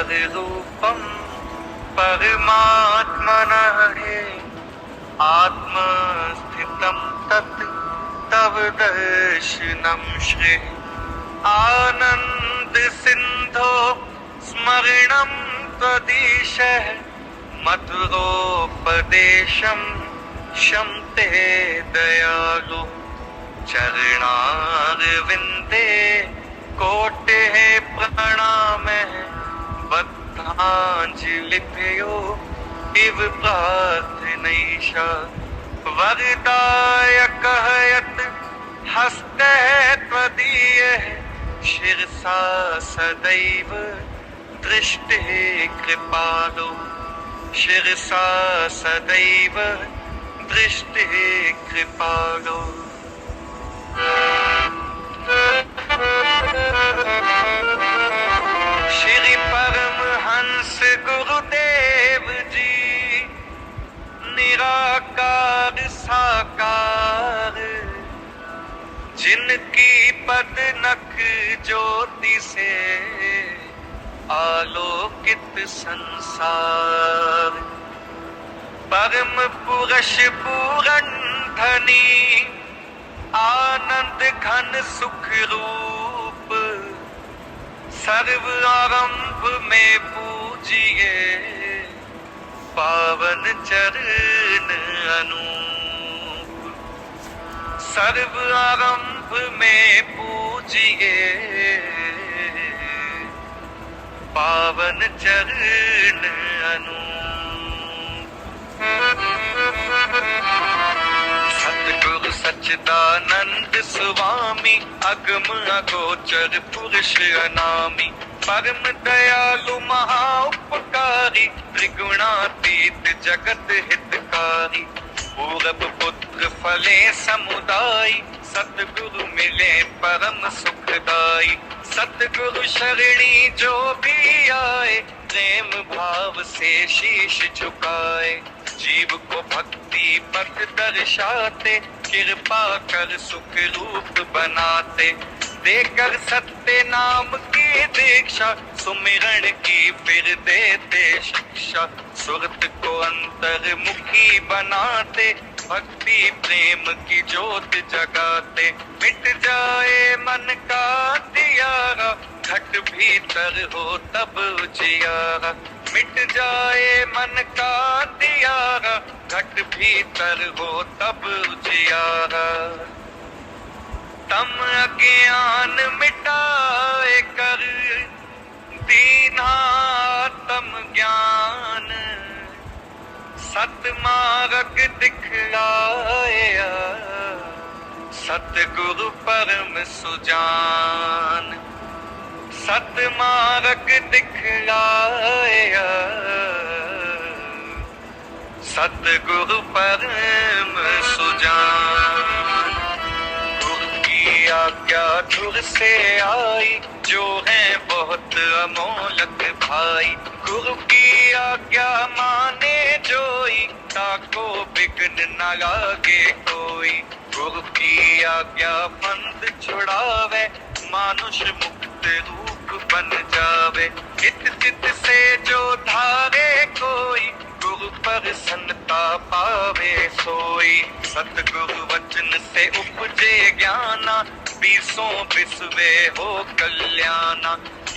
तद्रूपं परमात्मनः हे आत्मस्थितं तत् तव दर्शनं श्री आनंद सिंधो स्मरणं त्वदीशः मधुरोपदेशं शम्ते दयालु चरणारविन्दे कोटिः प्रणामः बद्धाञ्जलिभ्यो इव प्रार्थनैषा वरदायकः यत् हस्तः त्वदीयः शिरसा सदैव दृष्टिः कृपालो शिरसा सदैव दृष्टिः कृपालो। श्री परमहंस गुरुदेव जी निराकार साकार जिनकी पदनख ज्योति से आलोकित संसार परम पुरुष पूरन धनी आनंद घन सुख रूप सर्व आरंभ में पूजिए पावन चरण अनूप सर्व आरंभ में पूजिए पावन चरण अनूप। सतगुरु सच्चिदानंद स्वामी अगम अगोचर पुरुष अनामी परम दयालु महा उपकारी त्रिगुणातीत जगत हितकारी पूरब पुत्र फले समुदायी सतगुरु मिले परम सुखदाई सतगुरु शरणी जो भी आए प्रेम भाव से शीश झुकाए जीव को भक्ति पथ दर्शाते कृपा कर सुख रूप बनाते देकर सत्य नाम की दीक्षा सुमिरण की फिर देते शिक्षा सुरत को अंतर्मुखी बनाते भक्ति प्रेम की ज्योत जगाते मिट जाए मन का दियारा घट भीतर हो तब उजियारा मिट जाए मन का दियारा घट भीतर हो तब उजियारा तम अज्ञान मिटाए कर दीनात्म ज्ञान सतमार्ग दिखलाया सतगुरु परम सुजान सतमार्ग दिखलाया सतगुरु परम सुजान। गुरु की आज्ञा धुर से आई जो है बहुत अमोलक भाई गुरु की आज्ञा माने जोई ताको बिघ्न न लागे कोई गुरु की आज्ञा बंद छुड़ावे मानुष मुक्त रूप बन जावे हित चित से जो धारे कोई गुरु प्रसन्नता पावे सोई सतगुरु वचन से उपजे ज्ञाना बीसों बिसवे हो कल्याणा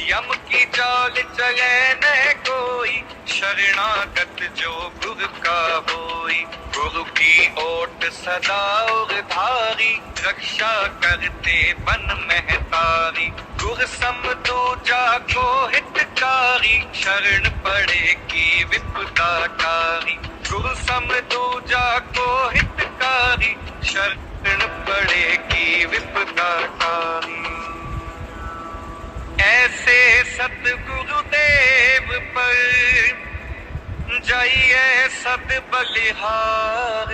यम की चाल चले न कोई शरणागत जो गुरु का होई गुरु की ओट सदा और धारी रक्षा करते बन महतारी गुरु सम दूजा को हितकारी शरण पड़े की विपदाकारी गुरु सम दूजा को हितकारी शरण पड़े की विपदाकारी ऐसे सतगुरु देव पर जाइए सद बलिहार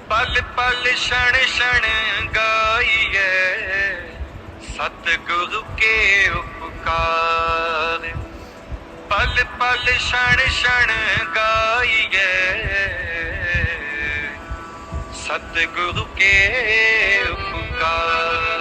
पल पल क्षण क्षण गाइए सतगुरु के उपकार पल पल क्षण क्षण गाइए सतगुरु के उपकार।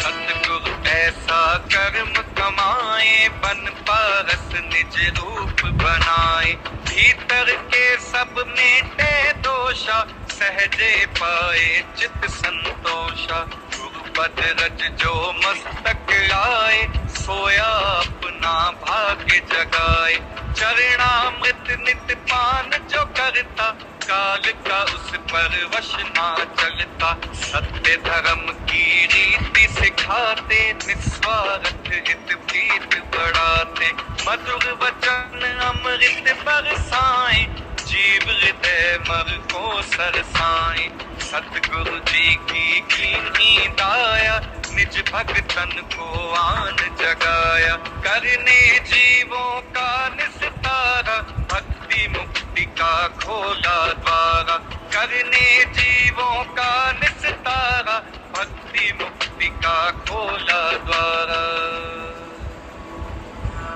सतगुरु ऐसा कर्म कमाए बन पारस निज रूप बनाए। भीतर के सब मेटे दोषा सहजे पाए चित संतोषा। गुरुपद रज जो मस्तक आए सोया अपना भाग्य जगाए। चरणामृत नित पान जो करता काल का उस पर वश ना चलता। सत्य धर्म की रीति सिखाते निस्वार्थ हित प्रीत बढ़ाते। मधुर वचन अमृत बरसाए जीव हृदय मर को सरसाए। सतगुरु जी की कीन्ही दाया निज भक्तन को आन जगाया। करने जीवों का निस्तारा भक्ति मुक्ति का खोला द्वारा। करने जीवों का निस्तारा भक्ति मुक्ति का खोला द्वारा।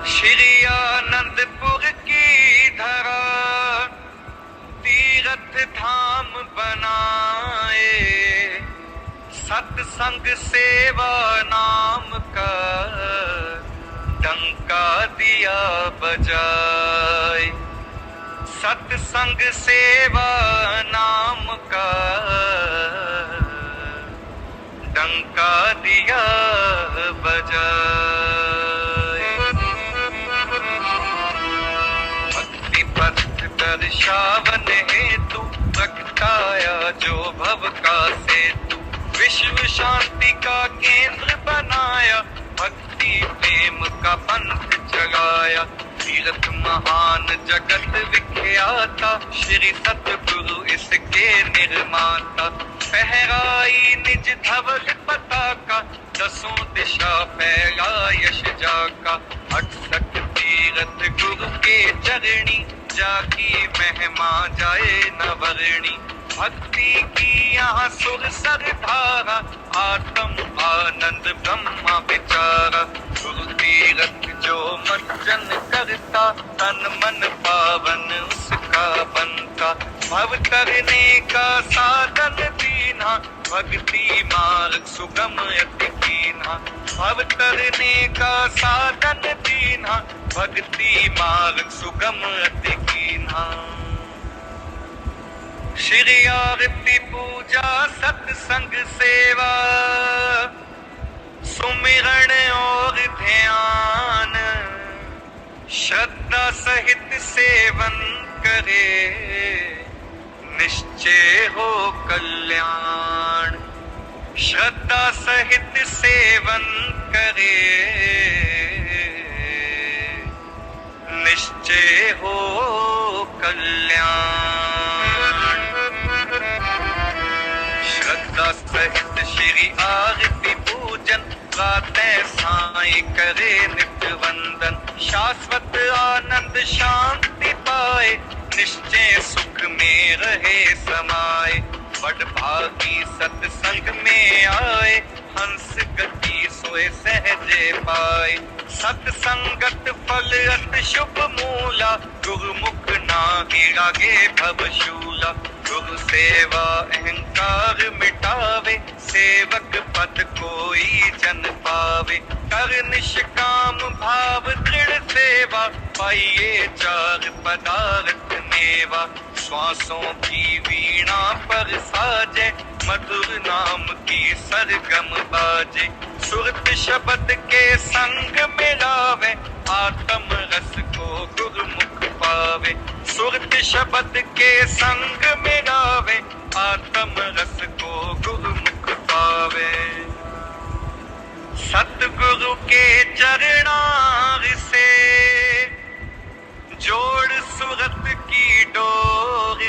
श्री आनंदपुर की धरा तीर्थ धाम बनाए। सत्संग सेवा नाम का डंका दिया बजाए। सत्संग सेवा नाम का डंका दिया बजाए। भक्ति पथ दर्शावन हेतु प्रगटाया जो भव का सेतु। विश्व शांति का केंद्र बनाया भक्ति प्रेम का पंथ जगाया। तीर्थ महान जगत विख्याता श्री सतगुरु इसके निर्माता। फहराई निज धवल पताका दसों दिशा फैला यश जाका। 68 तीर्थ गुरु के चरणी जाकी महिमा जाए न वर्णी। भक्ति की यहाँ सुर सर धारा आत्म आनंद ब्रह्मा विचारा। गुरु तीर्थ जो मज्जन करता तन मन पावन उसका बनता। भव करने का साधन दीना भक्ति मार्ग सुगम अति कीन्हा। भव करने का साधन दीना भक्ति मार्ग सुगम अति कीन्हा। श्री आरती पूजा सत्संग सेवा सुमिरण और ध्यान। श्रद्धा सहित सेवन करे निश्चय हो कल्याण। श्रद्धा सहित सेवन करे निश्चय हो कल्याण। श्रद्धा सहित श्री आरती पूजन प्रातः साय करे नित्य वंदन। शाश्वत आनंद शांति पाए निश्चय सुख में रहे समाये। बड़ भागी सत्संग में आए हंस गति सोए सहजे पाए। सत्संगत फल अत शुभ मूला गुरुमुख नाहि लागे भवशूला। गुरु सेवा अहंकार मिटावे सेवक पद कोई जन पावे। कर निष्काम भाव दृढ़ सेवा पाइये चार पदार्थ मेवा। श्वासों की वीणा पर साजे मधुर नाम की सरगम बाजे। सुरत शब्द के संग मिलावे आत्म रस को गुरुमुख पावे। सुरत शब्द के संग मिलावे आत्म रस को गुरुमुख पावे। सतगुरु के चरणार से जोड़ सुरत की डोर।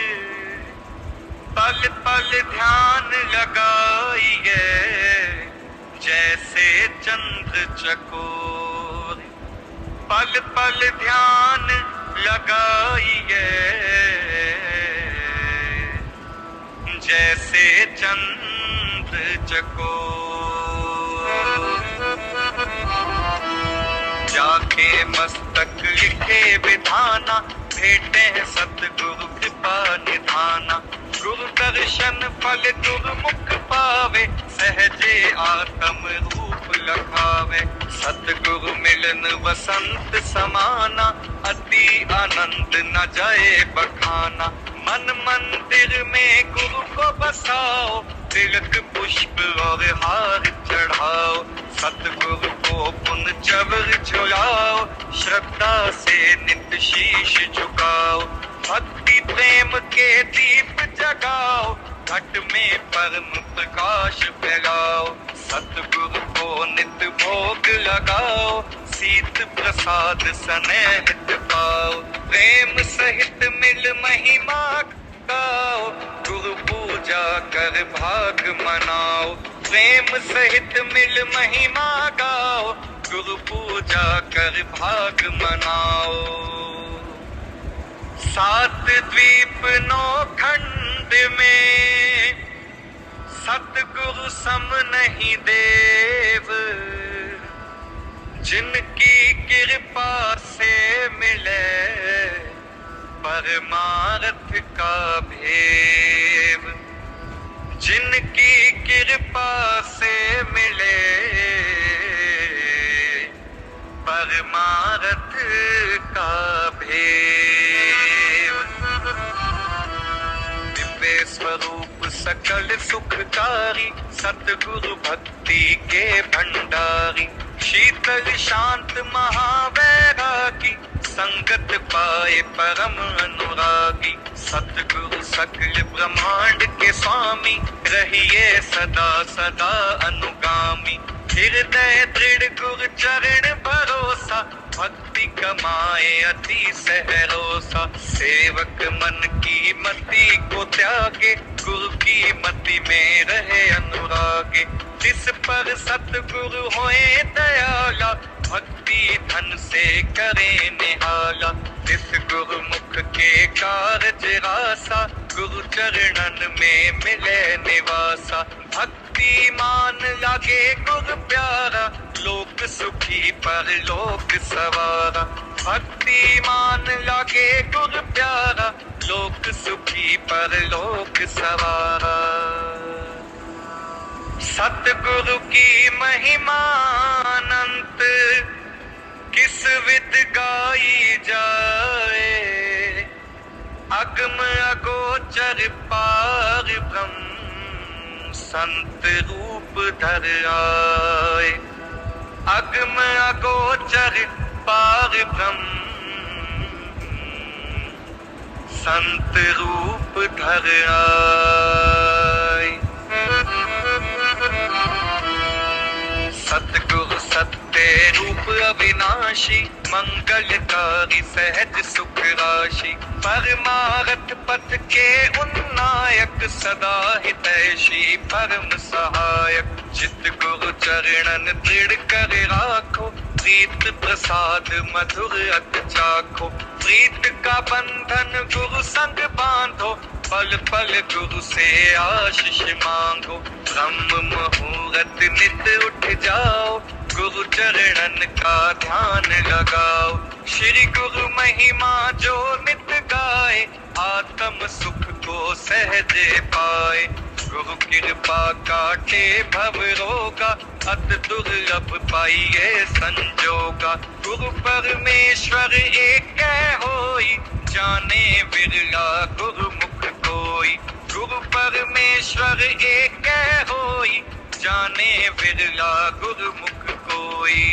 पल पल ध्यान लगाइए जैसे चंद्र चकोर। पल पल ध्यान लगाइए जैसे चंद्र चकोर। जाके मस्तक लिखे विधाना भेटे हैं सतगुरु कृपा निधाना। गुरु दर्शन फल गुरुमुख पावे सहजे आत्म रूप लखावे। सतगुरु मिलन वसंत समाना, अति आनंद न जाए बखाना। मन मंदिर में गुरु को बसाओ, तिलक पुष्प और हार चढ़ाओ। सतगुरु को पुन चवर झुलाओ, श्रद्धा से नित शीश झुकाओ। भक्ति प्रेम के दीप जगाओ, घट में परम प्रकाश फैलाओ। सतगुरु को नित भोग लगाओ, शीत प्रसाद स्नेह पाओ। प्रेम सहित मिल महिमा गाओ, गुरु पूजा कर भाग मनाओ। प्रेम सहित मिल महिमा गाओ, गुरु पूजा कर भाग मनाओ। सात द्वीप नौ खंड में सतगुरु सम नहीं देव। जिनकी कृपा से मिले परमार्थ का भेद। जिनकी कृपा से मिले परमार्थ का भेद। दिव्य स्वरूप सकल सुखकारी, सतगुरु भक्ति के भंडारी। शीतल शांत महावैरागी, संगत पाए परम अनुरागी। सतगुरु सकल ब्रह्मांड के स्वामी, रहिए सदा सदा अनुगामी। हृदय दृढ़ गुरु चरण भरोसा, भक्ति कमाए अति सहरोसा। सेवक मन की मति को त्यागे, गुरु की मति में रहे अनुरागे। जिस पर सतगुरु होए दयाला, भक्ति धन से करे निहाला। जिस गुरु मुख के कारज रासा, गुरु चरणन में मिले निवासा। भक्ति मान लागे गुरु प्यारा, लोक सुखी पर लोक सवारा। भक्ति मान लागे गुरु प्यारा, लोक सुखी पर लोक सवारा। सतगुरु की महिमा अनंत, किस विद गाई जाए। अगम अगोचर पार ब्रह्म, संत रूप धर आए। अगम अगोचर पार ब्रह्म, संत रूप धर आए। सतगुरु सत्य रूप अविनाशी, मंगलकारी सहज सुख राशि। परमार्थ पथ के उन्नायक, सदा हितैषी परम सहायक। चित गुरु चरणन दृढ़ कर राखो, प्रीत प्रसाद मधुर अत चाखो। प्रीत का बंधन गुरु संग बांधो, पल पल गुरु से आशीष मांगो। ब्रह्म मुहूर्त नित उठ जाओ, गुरु चरणन का ध्यान लगाओ। श्री गुरु महिमा जो नित गाए, आत्म सुख को सहजे पाए। गुरु कृपा काटे भव रोगा, अत दुर्लभ पाइए संजोगा। गुरु परमेश्वर एक होई, जाने बिरला गुरु मुख कोई। गुरु परमेश्वर एक होई, जाने बिरला गुरु मुख कोई।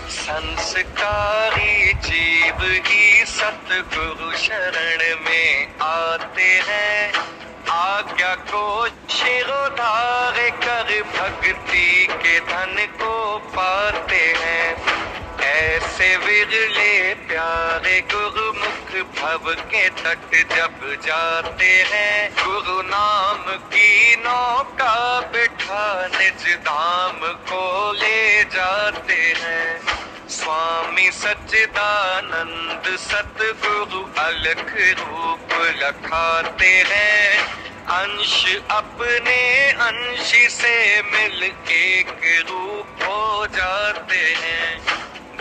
संस्कारी जीव ही सतगुरु शरण में आते हैं। आज्ञा को शिरोधार कर, भक्ति के धन को पाते हैं। ऐसे विरले प्यारे गुरुमुख, भव के तट जब जाते हैं। गुरु नाम की नौका बिठा, निज धाम को ले जाते हैं। स्वामी सच्चिदानंद सतगुरु अलख रूप लखाते हैं। अंश अपने अंश से मिल एक रूप हो जाते हैं।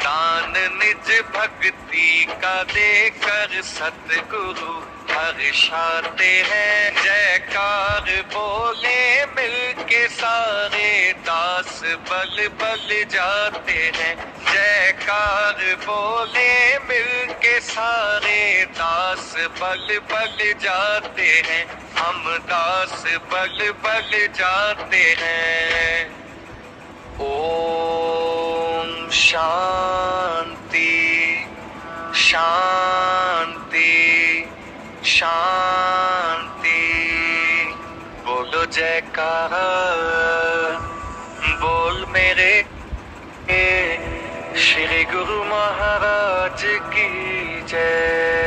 दान निज भक्ति का देकर सतगुरु हर्षाते हैं। जयकार बोले मिलके सारे दास बल बल जाते हैं। जयकार बोले मिलके सारे दास बल बल जाते हैं। हम दास बल बल जाते हैं। ओम शांति शांति शांति। बोलो जयकारा बोल मेरे श्री गुरु महाराज की जय।